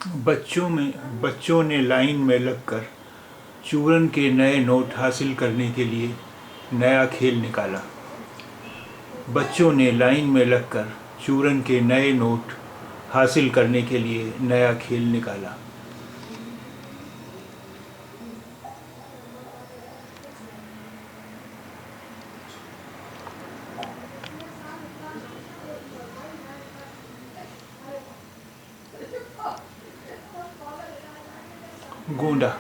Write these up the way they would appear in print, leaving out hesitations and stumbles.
बच्चों ने लाइन में लगकर चूरन के नए नोट हासिल करने के लिए नया खेल निकाला। बच्चों ने लाइन में लगकर चूरन के नए नोट हासिल करने के लिए नया खेल निकाला। गोंडा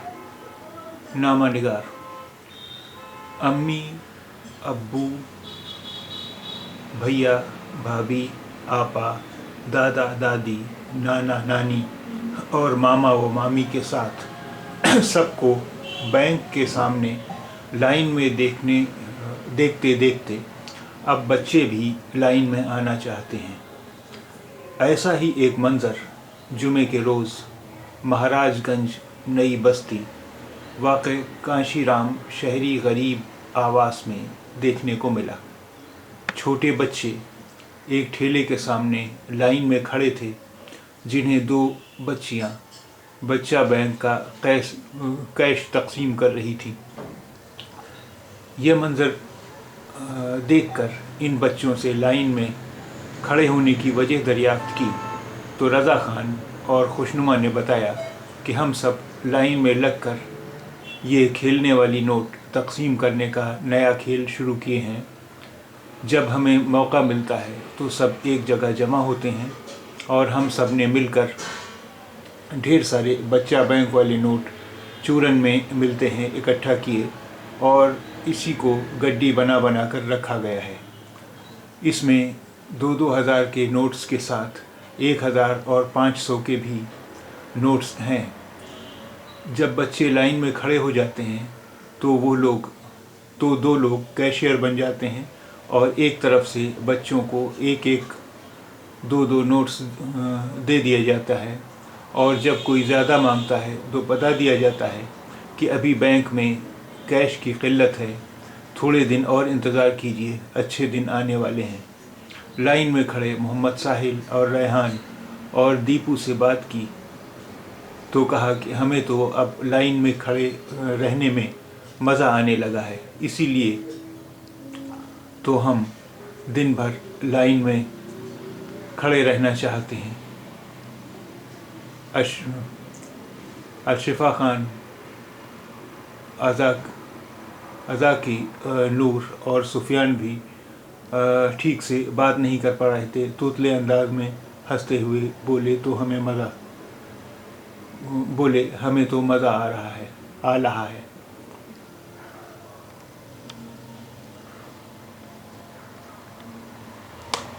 नामा निगार। अम्मी, अब्बू, भैया, भाभी, आपा, दादा, दादी, नाना, नानी और मामा व मामी के साथ सबको बैंक के सामने लाइन में देखते देखते अब बच्चे भी लाइन में आना चाहते हैं। ऐसा ही एक मंज़र जुमे के रोज़ महाराजगंज नई बस्ती वाक़ई कांशीराम शहरी गरीब आवास में देखने को मिला। छोटे बच्चे एक ठेले के सामने लाइन में खड़े थे, जिन्हें दो बच्चियां बच्चा बैंक का कैश तकसीम कर रही थी। यह मंज़र देखकर इन बच्चों से लाइन में खड़े होने की वजह दरियाफ्त की तो रज़ा खान और खुशनुमा ने बताया कि हम सब लाइन में लगकर ये खेलने वाली नोट तकसीम करने का नया खेल शुरू किए हैं। जब हमें मौका मिलता है तो सब एक जगह जमा होते हैं और हम सब ने मिलकर ढेर सारे बच्चा बैंक वाले नोट चूरन में मिलते हैं इकट्ठा किए और इसी को गड्डी बना कर रखा गया है। इसमें 2,000 के नोट्स के साथ 1,000 और 500 के भी नोट्स हैं। जब बच्चे लाइन में खड़े हो जाते हैं तो दो लोग कैशियर बन जाते हैं और एक तरफ से बच्चों को एक एक दो नोट्स दे दिया जाता है और जब कोई ज़्यादा मांगता है तो बता दिया जाता है कि अभी बैंक में कैश की किल्लत है, थोड़े दिन और इंतज़ार कीजिए, अच्छे दिन आने वाले हैं। लाइन में खड़े मोहम्मद साहिल और रेहान और दीपू से बात की तो कहा कि हमें तो अब लाइन में खड़े रहने में मज़ा आने लगा है, इसीलिए तो हम दिन भर लाइन में खड़े रहना चाहते हैं। अशरफा खान, अज़ाकी, नूर और सुफियान भी ठीक से बात नहीं कर पा रहे थे। तोतले अंदाज में हंसते हुए बोले हमें तो मज़ा आ रहा है।